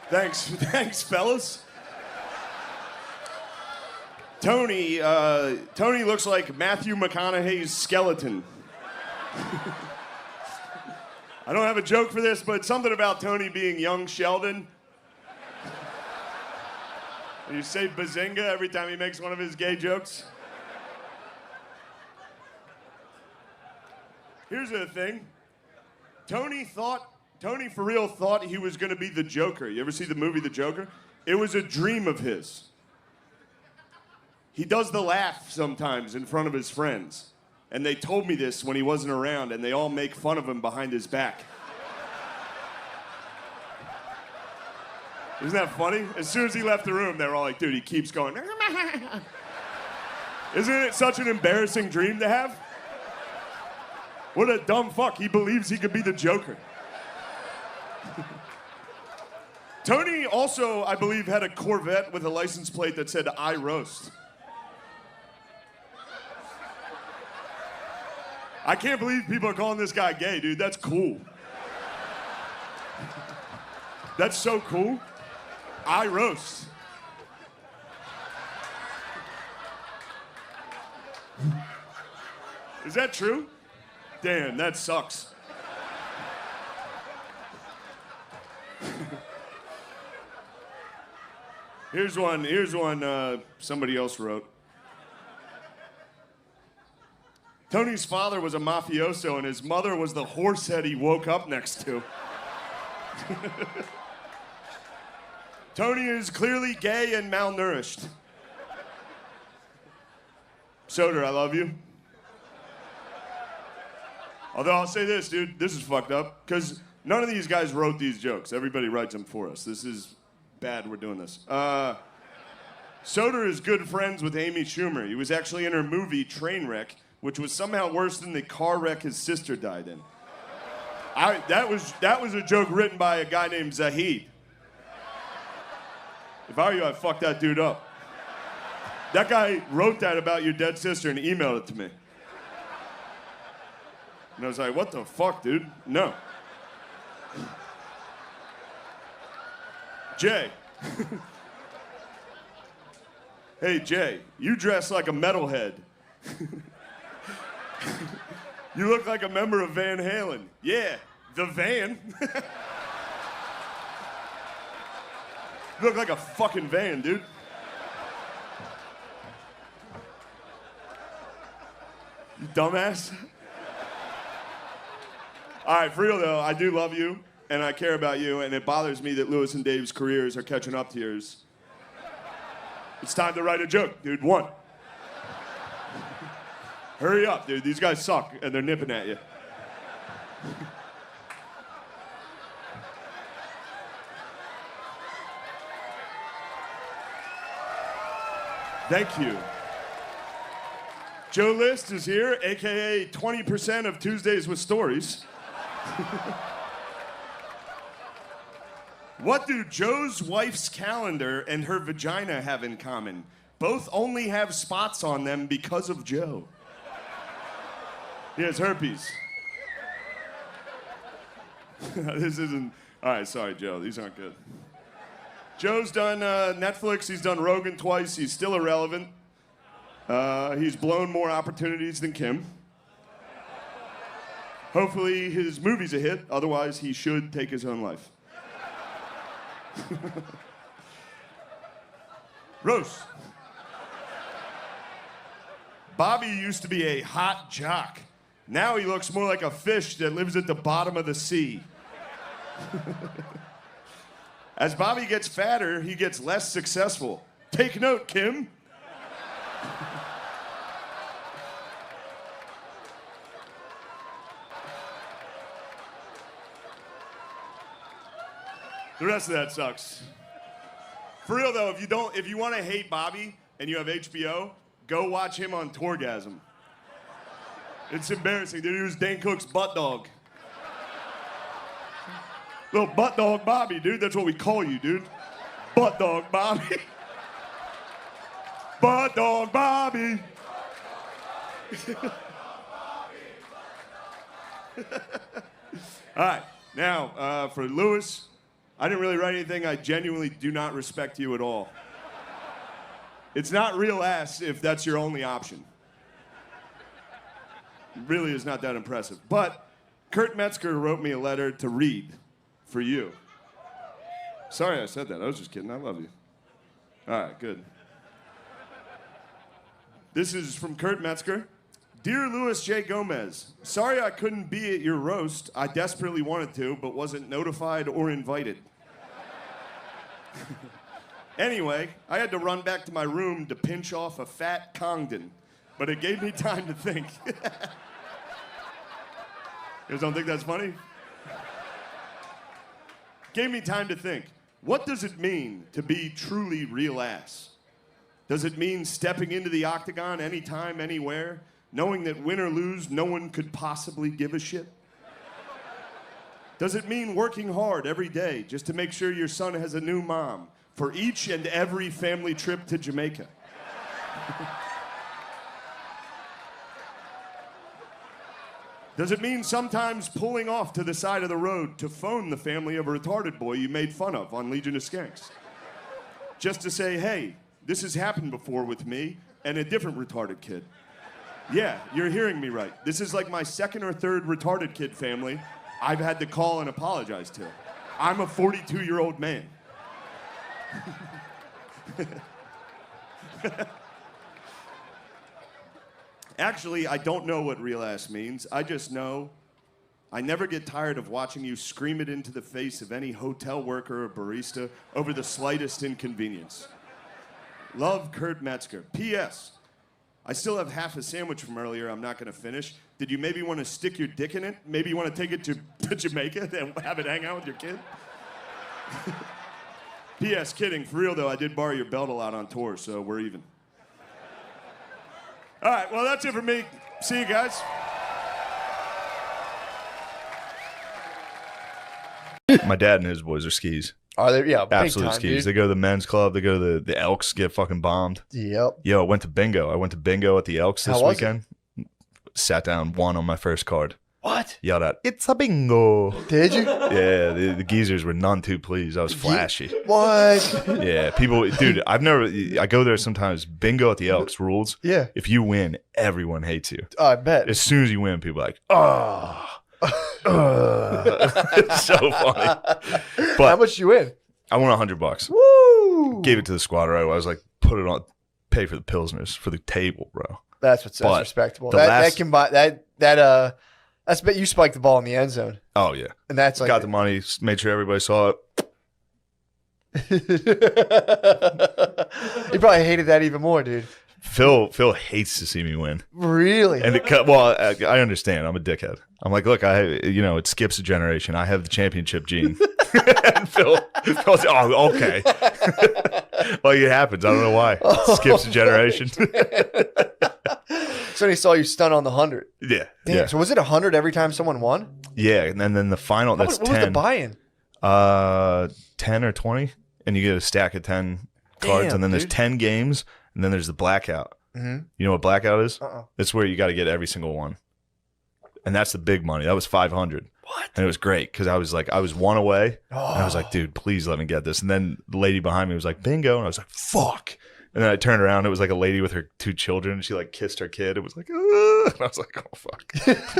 Thanks, fellas. Tony looks like Matthew McConaughey's skeleton. I don't have a joke for this, but something about Tony being young Sheldon. You say bazinga every time he makes one of his gay jokes. Here's the thing. Tony for real thought he was going to be the Joker. You ever see the movie The Joker? It was a dream of his. He does the laugh sometimes in front of his friends. And they told me this when he wasn't around, and they all make fun of him behind his back. Isn't that funny? As soon as he left the room, they were all like, dude, he keeps going. Isn't it such an embarrassing dream to have? What a dumb fuck. He believes he could be the Joker. Tony also, I believe, had a Corvette with a license plate that said, I roast. I can't believe people are calling this guy gay, dude. That's cool. That's so cool. I roast. Is that true? Damn, that sucks. Here's one somebody else wrote. Tony's father was a mafioso and his mother was the horsehead he woke up next to. Tony is clearly gay and malnourished. Soder, I love you. Although I'll say this, dude, this is fucked up, because none of these guys wrote these jokes. Everybody writes them for us. This is bad we're doing this. Soder is good friends with Amy Schumer. He was actually in her movie Trainwreck, which was somehow worse than the car wreck his sister died in. That was a joke written by a guy named Zahid. If I were you, I'd fuck that dude up. That guy wrote that about your dead sister and emailed it to me. And I was like, what the fuck, dude? No. Jay. Hey, Jay, you dress like a metalhead. You look like a member of Van Halen. Yeah, the van. You look like a fucking van, dude. You dumbass. All right, for real though, I do love you, and I care about you, and it bothers me that Lewis and Dave's careers are catching up to yours. It's time to write a joke, dude. One. Hurry up, dude. These guys suck, and they're nipping at you. Thank you. Joe List is here, AKA 20% of Tuesdays with Stories. What do Joe's wife's calendar and her vagina have in common? Both only have spots on them because of Joe. He has herpes. This isn't... All right, sorry, Joe. These aren't good. Joe's done Netflix. He's done Rogan twice. He's still irrelevant. He's blown more opportunities than Kim. Hopefully his movie's a hit. Otherwise, he should take his own life. Rose. Bobby used to be a hot jock. Now he looks more like a fish that lives at the bottom of the sea. As Bobby gets fatter, he gets less successful. Take note, Kim. The rest of that sucks. For real though, if you want to hate Bobby and you have HBO, go watch him on Tourgasm. It's embarrassing, dude. He was Dane Cook's butt dog. Little butt dog Bobby, dude. That's what we call you, dude. Butt dog Bobby. Butt dog Bobby. All right, now for Lewis, I didn't really write anything. I genuinely do not respect you at all. It's not real ass if that's your only option. It really is not that impressive. But Kurt Metzger wrote me a letter to read for you. Sorry I said that. I was just kidding. I love you. All right, good. This is from Kurt Metzger. Dear Louis J. Gomez, sorry I couldn't be at your roast. I desperately wanted to, but wasn't notified or invited. Anyway, I had to run back to my room to pinch off a fat Congdon, but it gave me time to think. You guys don't think that's funny? Gave me time to think. What does it mean to be truly real ass? Does it mean stepping into the octagon anytime, anywhere, knowing that win or lose, no one could possibly give a shit? Does it mean working hard every day just to make sure your son has a new mom for each and every family trip to Jamaica? Does it mean sometimes pulling off to the side of the road to phone the family of a retarded boy you made fun of on Legion of Skanks? Just to say, hey, this has happened before with me and a different retarded kid. Yeah, you're hearing me right. This is like my second or third retarded kid family I've had to call and apologize to. I'm a 42-year-old man. Actually, I don't know what real ass means. I just know I never get tired of watching you scream it into the face of any hotel worker or barista over the slightest inconvenience. Love, Kurt Metzger. P.S. I still have half a sandwich from earlier I'm not going to finish. Did you maybe want to stick your dick in it? Maybe you want to take it to Jamaica and have it hang out with your kid? P.S. Kidding. For real, though, I did borrow your belt a lot on tour, so we're even. All right, well, that's it for me. See you guys. My dad and his boys are skis. Are they? Yeah, big absolute time, skis. dude. They go to the men's club. They go to the Elks, get fucking bombed. Yep. Yo, I went to bingo. I went to bingo at the Elks this How was weekend. Sat down, won on my first card. What? Yelled out, "It's a bingo!" Did you? Yeah, the geezers were none too pleased. I was flashy. What? Yeah, people, dude. I go there sometimes. Bingo at the Elks rules. Yeah. If you win, everyone hates you. I bet. As soon as you win, people are like, oh. It's so funny. But how much you win? I won $100. Woo! Gave it to the squad. Right? I was like, put it on, pay for the pilsners for the table, bro. That's respectable. That can buy that. That's bet you spiked the ball in the end zone. Oh yeah, and that's like got the money. Made sure everybody saw it. He probably hated that even more, dude. Phil hates to see me win. Really? And I understand. I'm a dickhead. I'm like, look, it skips a generation. I have the championship gene. And Phil's oh, okay. Well, it happens. I don't know why. It skips a generation. So he saw you stun on the 100. Yeah. Damn. Yeah. So was it 100 every time someone won? Yeah, and then the final, that's 10. What was the buy-in? 10 or 20, and you get a stack of 10 cards, Damn, and then there's dude. 10 games, and then there's the blackout. Mhm. You know what blackout is? Uh-uh. It's where you got to get every single one, and that's the big money. That was 500. What? And it was great because I was one away, and I was like, dude, please let me get this. And then the lady behind me was like, bingo, and I was like, fuck. And then I turned around, it was like a lady with her 2 children, and she like kissed her kid. It was like, and I was like, oh fuck.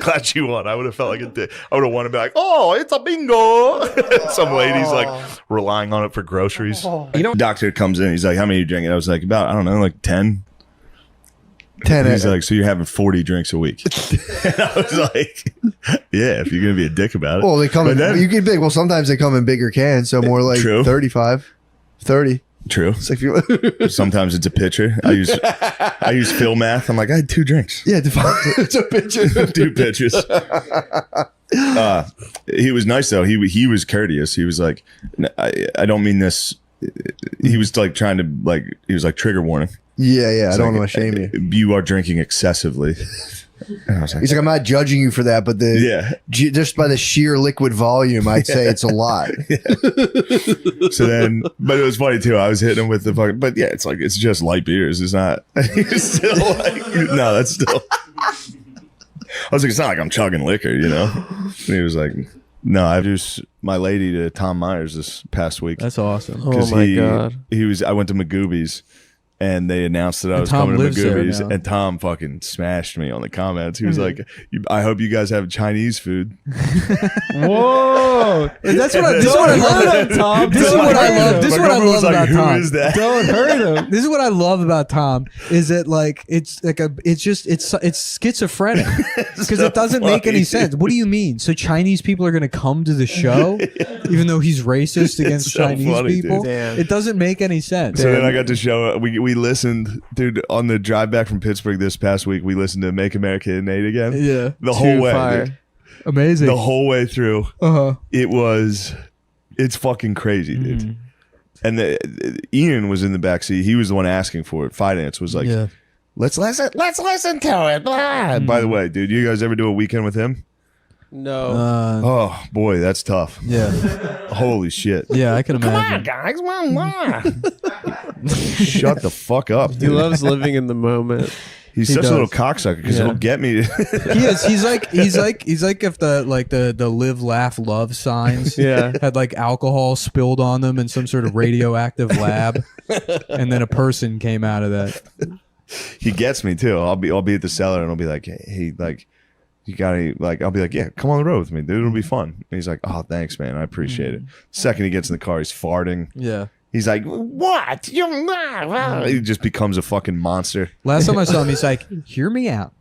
Glad she won. I would have felt like a dick. I would have won and be like, oh, it's a bingo. Some lady's like relying on it for groceries. Doctor comes in, he's like, how many are you drinking? I was like, about, I don't know, like 10. 10. He's like, so you're having 40 drinks a week. And I was like, yeah, if you're gonna be a dick about it. Well, they come But in, then- you get big. Well, sometimes they come in bigger cans, so more like True. 35, 30. True. It's like if you, Sometimes it's a pitcher. I use Phil math. I'm like, I had 2 drinks. yeah, it's a picture. 2 pitchers. He was nice though. He was courteous. He was like, I don't mean this. He was like trying to he was like, trigger warning. Yeah, I He's don't like, want to shame you. You are drinking excessively. And I was like, He's like, I'm not judging you for that, but just by the sheer liquid volume, I'd say it's a lot. so then, but it was funny too. I was hitting him with the fucking, but yeah, it's just light beers. It's not. It's still like, no, that's still. I was like, it's not like I'm chugging liquor, you know. And he was like, no, I introduced my lady to Tom Myers this past week. That's awesome. Oh my God. I went to Magooby's. And they announced that I And was Tom coming to lives there Magooby's, now. and Tom fucking smashed me on the comments. He was like, "I hope you guys have Chinese food." Whoa! This is what I love, Tom. This is what I love. This is My what I girlfriend love was like, about "Who Tom. is that?" Don't hurt him. This is what I love about Tom. Is that it's schizophrenic because so it doesn't make funny, any sense. What do you mean? So Chinese people are going to come to the show, even though he's racist against It's so Chinese funny, people? dude. Damn. It doesn't make any sense. So then I got to show. We listened, dude, on the drive back from Pittsburgh this past week. We listened to "Make America Great Again." Yeah. the whole way, fire. dude. Amazing. The whole way through. Uh-huh. It's fucking crazy, dude. And Ian was in the backseat. He was the one asking for it. Finance was like, let's listen to it. Blah. By the way, dude, you guys ever do a weekend with him? No. Oh boy, that's tough. Yeah. Holy shit. Yeah, I can imagine. Guys. Shut the fuck up. He Dude. loves living in the moment. He's such a little cocksucker because he'll get me. He is. He's like if the live, laugh, love signs had like alcohol spilled on them in some sort of radioactive lab, and then a person came out of that. He gets me too. I'll be at the cellar and I'll be like, hey, like, you gotta like. I'll be like, yeah, come on the road with me, dude. It'll be fun. And he's like, oh, thanks, man. I appreciate it. Second he gets in the car, he's farting. Yeah. He's like, what? You're not. He just becomes a fucking monster. Last time I saw him, he's like, hear me out.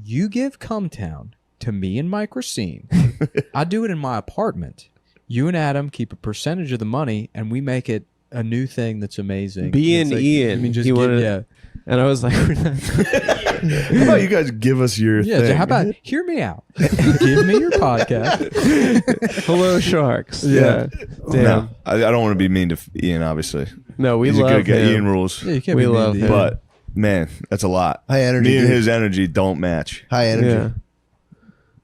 You give Cumtown to me and Mike Racine. I do it in my apartment. You and Adam keep a percentage of the money, and we make it a new thing that's amazing. B and like, Ian. I mean, just And I was like, how about you guys give us your thing? How about hear me out? Give me your podcast. Hello, Sharks. Yeah. Damn. No, I don't want to be mean to Ian, obviously. No, we He's love a good guy. him. Ian rules. Yeah, you can't We be mean love to him. Ian. But man, that's a lot. High energy. Me and dude. his energy don't match. High energy. Yeah.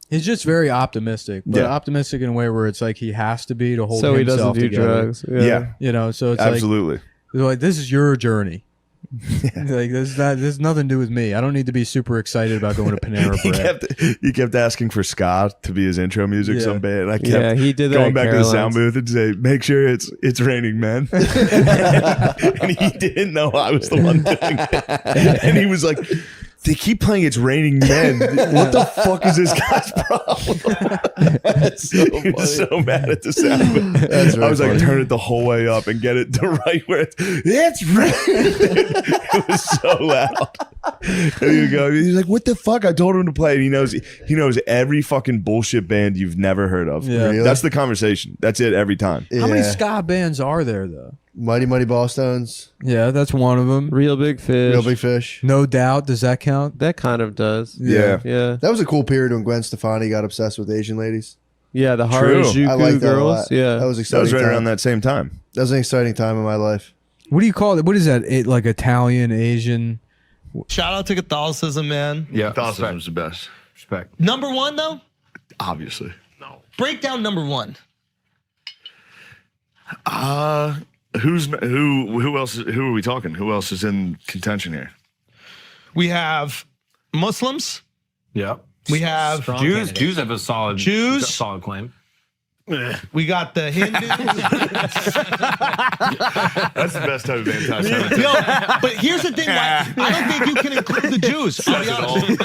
He's just very optimistic, but Yeah. optimistic in a way where it's like he has to be to hold So he himself doesn't do together. drugs. Yeah. You know, so it's Absolutely. like this is your journey. Like there's nothing to do with me. I don't need to be super excited about going to Panera Bread. He kept asking for ska to be his intro music Yeah. some band. And I kept he did that going at back to the sound Caroline's. booth and say, make sure it's raining men. And he didn't know I was the one doing it. And he was like, they keep playing It's Raining Men. What the fuck is this guy's problem? That's so He was funny. so mad at the sound booth. That's really I was like, funny. turn it the whole way up and get it to right where it's raining. It was so loud. There you go. He's like, what the fuck? I told him to play it. He knows every fucking bullshit band you've never heard of. Yeah. Really? That's the conversation. That's it every time. How many Yeah. ska bands are there though? Mighty Ballstones, Yeah, that's one of them. Real Big Fish. Real Big Fish. No Doubt. Does that count? That kind of does. Yeah. Yeah. That was a cool period when Gwen Stefani got obsessed with Asian ladies. Yeah, the True. Harajuku I like that a girls. lot. Yeah. That was That exciting. was right time. around that same time. That was an exciting time in my life. What do you call it? What is that? Like Italian, Asian? Shout out to Catholicism, man. Yeah, Catholicism's the best. Respect. Number one, though? Obviously. Break down number one. Who else? Who are we talking? Who else is in contention here? We have Muslims. Yeah. We have Jews. Jews have a solid claim. We got the Hindus. That's the best type of anti-Semitism. No, but here's the thing. I don't think you can include the Jews. I'll be honest with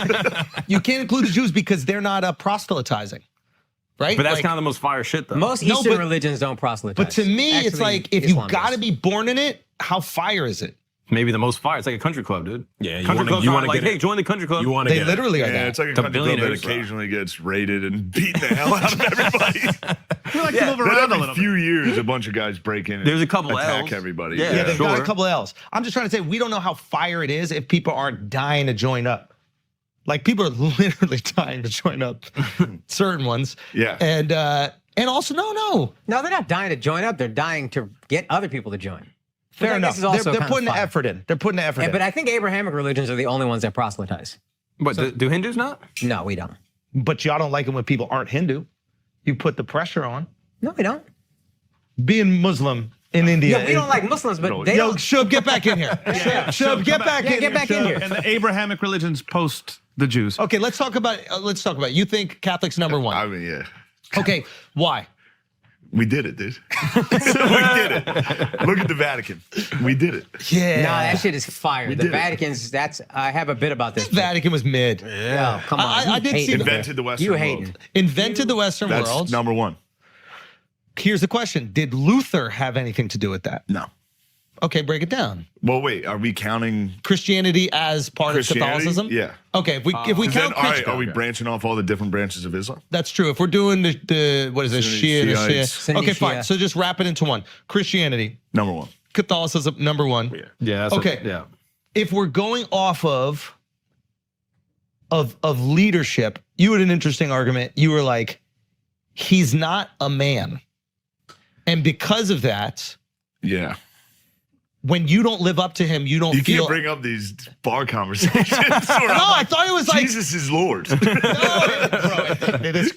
you. You can't include the Jews because they're not proselytizing. Right? But that's kind of the most fire shit, though. Most Eastern religions don't proselytize. But to me, it's Actually, like, if Islam you got to be born in it, how fire is it? Maybe the most fire. It's like a country club, dude. Yeah, country clubs aren't like, hey, join the country club. You want to They literally are Yeah, that. it's like a The country club that billionaires, occasionally gets raided and beating the hell out of everybody. We like to move Then around a every little few years, a bunch of guys break in and There's a couple attack L's. everybody. Yeah, they've got a couple L's. I'm just trying to say, we don't know how fire it is if people aren't dying to join up. Like, people are literally dying to join up. Certain ones. Yeah. And also, no, they're not dying to join up. They're dying to get other people to join. fair But enough. this is also They're kind of putting the fun. effort in. They're putting the effort Yeah, in. but I think Abrahamic religions are the only ones that proselytize. But do Hindus not? No, we don't. But y'all don't like it when people aren't Hindu. You put the pressure on. No, we don't. Being Muslim in India. Yeah, we don't like Muslims, but they Yo, don't. Shub, get back in here. Shub, get back in here. Get back in here. And the Abrahamic religions post the Jews. Okay, let's talk about it. You think Catholic's number one? I mean, yeah. Okay, why? We did it, dude. We did it. Look at the Vatican. We did it. Yeah. No, that shit is fire. The did it. Vatican's, I have a bit about this. Vatican was mid. Yeah. Come on. I did see Invented the Western You world. hating. Invented the Western That's world. number one. Here's the question. Did Luther have anything to do with that? No. Okay, break it down. Well, wait. Are we counting Christianity as part Christianity? of Catholicism? Yeah. Okay, if we count Then, all right, Christianity, are we branching off all the different branches of Islam? that's true. If we're doing the what is it, Shia, the Shiites. Shia. Sunni Okay, fine. Shia. So just wrap it into one. Christianity, Number one. Catholicism, number one. Yeah. Okay. Yeah. If we're going off of leadership, you had an interesting argument. You were like, he's not a man. And because of that, Yeah. When you don't live up to him, you don't You feel. can't bring up these bar conversations. No, I thought it was like Jesus is Lord. No, it is.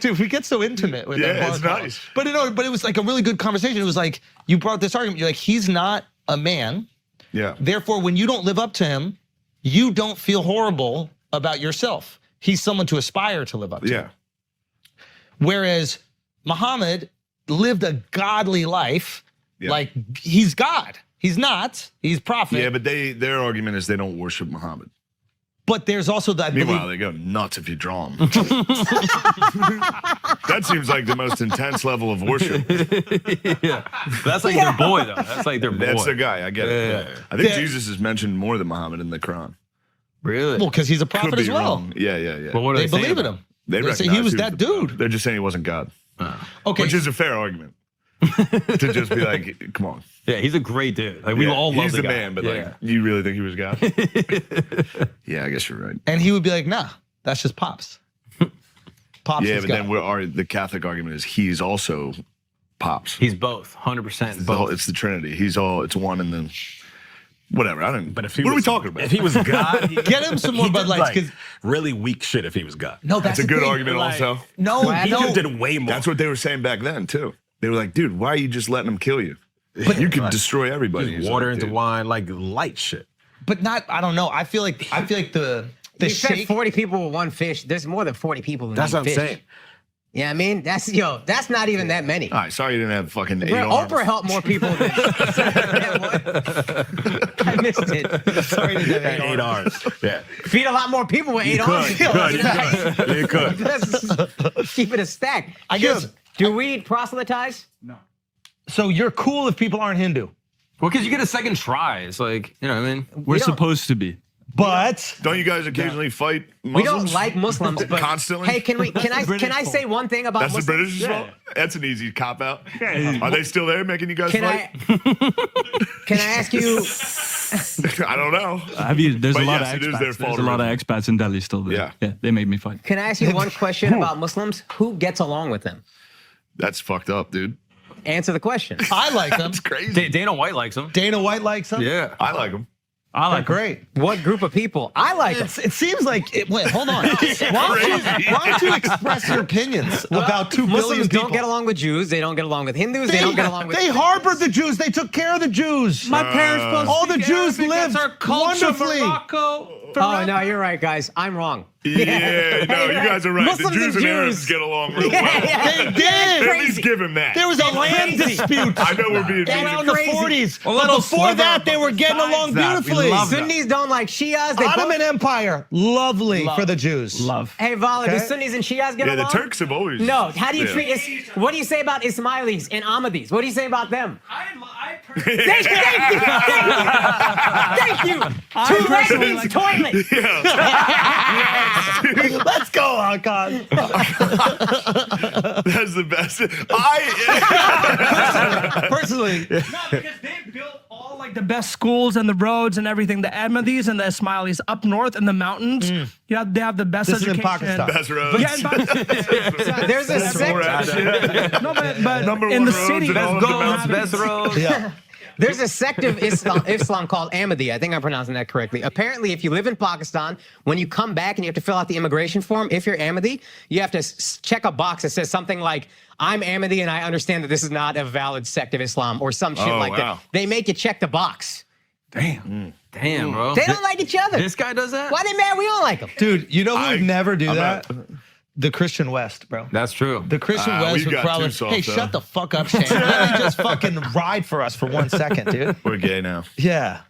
Dude, we get so intimate with that bar it's call. nice. But but it was like a really good conversation. It was like you brought this argument. You're like, he's not a man. Yeah. Therefore, when you don't live up to him, you don't feel horrible about yourself. He's someone to aspire to live up to. Yeah. Whereas Muhammad lived a godly life. Yeah. Like he's God. He's not. He's prophet. Yeah, but their argument is they don't worship Muhammad. But there's also that. Meanwhile, they go nuts if you draw them. That seems like the most intense level of worship. Yeah, that's like their boy though. That's like their boy. That's their guy. I get it. Yeah. I think Jesus is mentioned more than Muhammad in the Quran. Really? Well, because he's a prophet Could be as well. wrong. Yeah. But what are They saying believe in about him. They They say he recognize was he that the dude. prophet. They're just saying he wasn't God. Okay. Which is a fair argument. To just be like, come on. Yeah, he's a great dude. Like we all love he's the guy. man, but Yeah. like, you really think he was God? Yeah, I guess you're right. And he would be like, nah, that's just Pops. Pops Yeah, is but God. then the Catholic argument is he's also Pops. He's both, 100% both. It's the Trinity. It's one and then whatever. I don't. But if he what was, are we talking about? If he was God, Get him some more he Bud did, Lights, like, 'cause- really weak shit. If he was God, No, That's that's a the good thing. argument Like, also. No, he no. just did way more. That's what they were saying back then too. They were like, dude, why are you just letting them kill you? You could Like, destroy everybody. just He's water like, into dude. wine, like light shit. But not, I don't know. I feel like the You fed shake. 40 people with one fish. There's more than 40 people in That's one what I'm fish. saying. Yeah, I mean, that's not even that many. All right, sorry you didn't have fucking 8 Bro, arms. Oprah helped more people than I missed it. Sorry to do that. 8 arms. Yeah. Feed a lot more people with 8 arms. You could. Let's keep it a stack. I guess. Do we proselytize? So you're cool if people aren't Hindu. Well, because you get a second try. It's like, you know what I mean? We don't- supposed to be. But Don't you guys occasionally fight Muslims? We don't like Muslims, but constantly. Hey, can I say one thing about That's the Muslims? British fault. That's an easy cop out. Are they still there making you guys Can fight? Can I ask you? I don't know. There's But a lot yes, of it is their expats. fault There's a lot of originally. expats in Delhi still there. Yeah, they made me fight. Can I ask you one question about Muslims? Who gets along with them? That's fucked up, dude. Answer the question. I like them. That's crazy. Dana White likes him. Dana White likes them. Yeah. I like them. I like Great. What group of people? I like them. It seems like. Wait, hold on. Why don't you express your opinions about 2 billion Muslims people? don't get along with Jews. They don't get along with Hindus. They don't get along with. They harbored the Jews. They took care of the Jews. My parents both all the speak Jews Arabic. lived That's our culture, wonderfully. Morocco. Oh no, you're right, guys. I'm wrong. Yeah, no, you guys are right. Muslims the Jews and and Arabs Jews. get along real well. They did. At least give him that. There was a land dispute I know we're being around mean. the crazy. 40s. A But little before sliver that, they were getting besides along that. We beautifully. love that. Sunnis don't like Shias. They Ottoman both- Empire, lovely for the Jews. Love. Hey, Vala, do Okay. Sunnis and Shias get Yeah, the along? Turks have always. No. How do you Yeah. treat? What do you say about Ismailis and Ahmadis? What do you say about them? I Thank you. Two legs means toilet. Let's go, Hakan. That's the best. Personally, No, because they built all like the best schools and the roads and everything. The Ahmadis and the Ismailis up north in the mountains. Yeah, they have the best this is education. in Pakistan. Best roads. Yeah, in Pakistan. There's a sect. No, but Number in one the roads city, in all of the mountains. Best roads. Yeah. There's a sect of Islam called Ahmadi. I think I'm pronouncing that correctly. Apparently, if you live in Pakistan, when you come back and you have to fill out the immigration form, if you're Ahmadi, you have to check a box that says something like, I'm Ahmadi and I understand that this is not a valid sect of Islam or some shit like wow. that. They make you check the box. Damn, bro. They don't like each other. This guy does that? Why they mad we don't like them? Dude, you know who would never do I'm that? The Christian West, bro. That's true. The Christian West we would got probably. too soft, Hey, though. shut the fuck up, Shane. Let me just fucking ride for us for 1 second, dude. We're gay now. Yeah.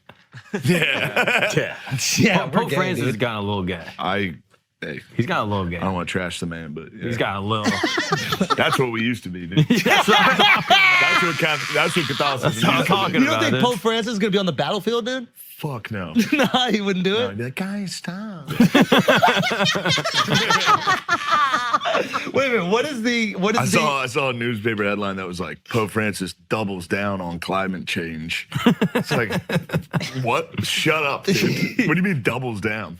Yeah. Yeah. Pope gay, Francis has dude. gotten a little gay. Hey, He's got a little gay. I don't want to trash the man, but yeah. He's got a little. That's what we used to be, dude. That's what Catholicism That's what I'm is. talking You don't about. think dude. Pope Francis is gonna be on the battlefield, dude? Fuck no. Nah, he wouldn't do it. That guy, stop. Wait a minute. What is the? I saw a newspaper headline that was like Pope Francis doubles down on climate change. It's like, what? Shut up, dude. What do you mean doubles down?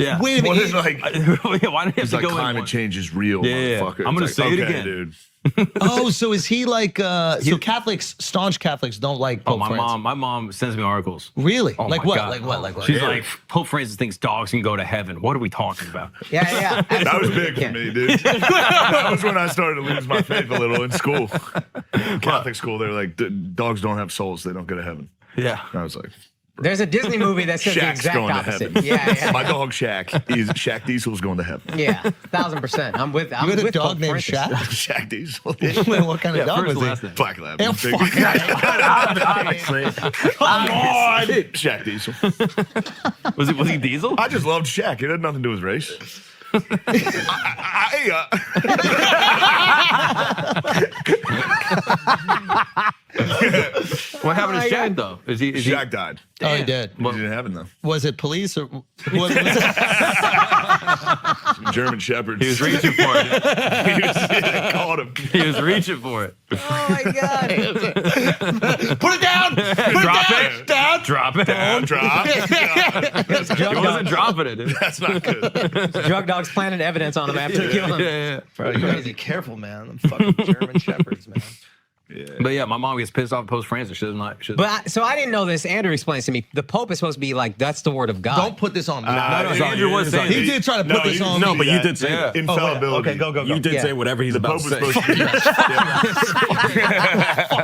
Yeah. Wait a minute. Like, why did you have he's to like, go in climate one? change is real, Yeah. motherfucker. I'm gonna It's say like, it okay, again. dude. Oh, so is he like? So Catholics, staunch Catholics, don't like Pope Francis. My mom sends me articles. Really? Oh Like my what? God. Like what? Like what? She's like, Pope Francis thinks dogs can go to heaven. What are we talking about? Yeah. That was big for me, dude. That was when I started to lose my faith a little in school. Catholic school, they were like, dogs don't have souls. They don't go to heaven. Yeah. And I was like, There's a Disney movie that says the Shaq's exact going opposite. to heaven. Yeah. My dog Shaq Diesel's going to heaven. Yeah, 1000%. I'm with. I'm You had a with dog Pope named Francis. Shaq? Shaq Diesel. Wait, what kind of dog first was last he? name. Black Lab. Oh, Big- Obviously. Obviously. Shaq Diesel. Was he Diesel? I just loved Shaq. It had nothing to do with race. What happened to Shaq though? Is he? Shaq died. Oh, he did. He didn't have it though. Was it police or what was it? German Shepherds. He was reaching for it. He caught him. He was reaching for it. Oh my god! Put it down. Drop it. Down. Drop it. Down, drop. He wasn't dropping it. Dude. That's not good. Drug dogs planted evidence on him after they killed him. Yeah. Bro, you gotta be careful, man. Them fucking German shepherds, man. But yeah, my mom gets pissed off at Pope Francis. She doesn't like. So I didn't know this. Andrew explains to me. The Pope is supposed to be like, that's the word of God. Don't put this on me. No, Andrew was saying he did try to put this on me. No, but you did say Yeah. that. Infallibility. Okay, go. You did say whatever he's about Pope to was say. supposed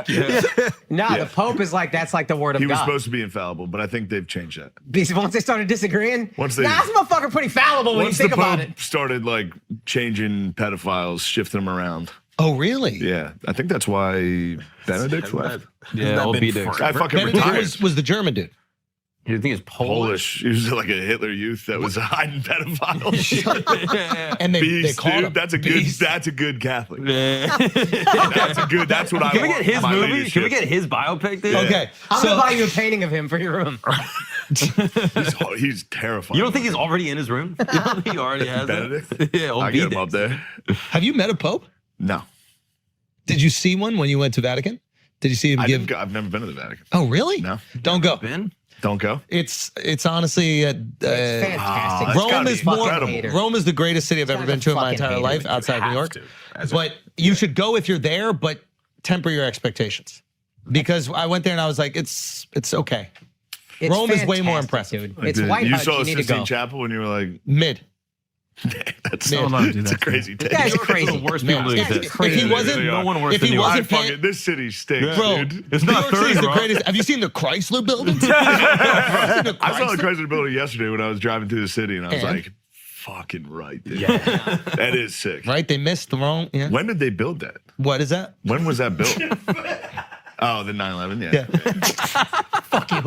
to be. No, the Pope is like, that's like the word of He was God. supposed to be infallible, but I think they've changed that. Once they started disagreeing, Once they- nah, this motherfucker pretty fallible when you Once think the about Pope it. started like changing pedophiles, shifting them around. Oh, really? Yeah, I think that's why Benedict left. Yeah, old B-Dicks. I fucking Benedict retired. was the German dude. You think it's Polish? He was like a Hitler Youth that was hiding pedophiles. And they Beast, called dude. him. That's a good. Beast. That's a good Catholic. Yeah. That's a good. That's what I Can we want. get his my movie? leadership. Can we get his biopic, dude? Okay. I'm gonna buy you a painting of him for your room. He's terrifying. You don't think he's already in his room? You don't think he already has Benedict? it? Yeah, old I get him B-Dicks. up there. Have you met a pope? No, Did you see one when you went to Vatican? Did you see him give? I've never been to the Vatican. Oh, really? No. Don't go. Ben? Don't go. It's honestly Fantastic. That's Rome gotta is be more. incredible. Rome is the greatest city I've ever Guy's a been to in my fucking entire hater. life outside of New York. But you should go if you're there, but temper your expectations. Because I went there and I was like, it's okay. It's Rome is way more fantastic, impressive. dude. It's Dude, White you House. saw You need to Sistine go. Chapel and you were like, Mid. that's Man, don't do it's a that. crazy You take. guys are crazy. The worst Man, people to exist. if he wasn't, No one worse if than he you. wasn't Fuck paying, it. This city stinks, bro, dude. It's New not York City is 30, the bro. greatest. Have you seen the Chrysler Building? I saw the Chrysler Building yesterday when I was driving through the city, and I was And? like, "Fucking right, dude. Yeah, that is sick." Right? They missed the wrong. Yeah. When did they build that? What is that? When was that built? Oh, the 9/11. Yeah. Fuck you.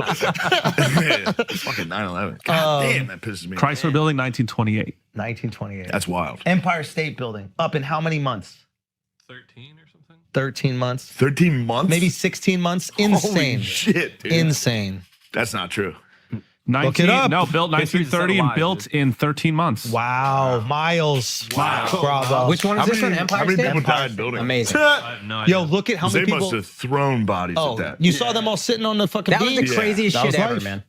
Fucking 9/11. God damn, that pisses me off. Chrysler Building, 1928. 1928. That's wild. Empire State Building. Up in how many months? 13 or something? 13 months. 13 months? Maybe 16 months. Insane. Holy shit, dude. Insane. That's not true. Look it up. No, built History's 1930 and alive, built in 13 months. Wow. Miles. Wow. Bravo. Which one is this one? Empire How many State? people died building it? Amazing. I have no idea. Yo, look at how They many must people. have thrown bodies Oh, at that. you saw them all sitting on the fucking That was beam? the craziest That shit was ever, life. man.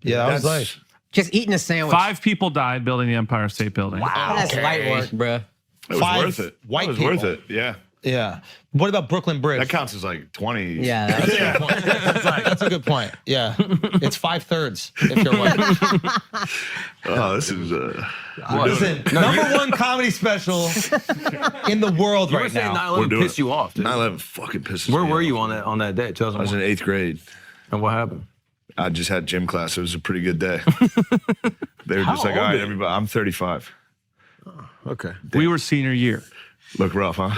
Yeah, that was That's- life. Just eating a sandwich. 5 people died building the Empire State Building. That's light work, bro. It was Five worth it. white It was people. worth it. Yeah. Yeah. What about Brooklyn Bridge? That counts as like 20. Yeah. That's That's a good point. That's a good point. Yeah. It's 5/3 if you're white. Oh, this is Listen, #1 comedy special in the world You were right saying now. 9/11 pissed you off, dude. 9/11 fucking pisses Where me were off. you on that day? I was 2001. in 8th grade. And what happened? I just had gym class. It was a pretty good day. They were How just like, old all are right, you? everybody. I'm 35. Okay. We were senior year. Look rough, huh?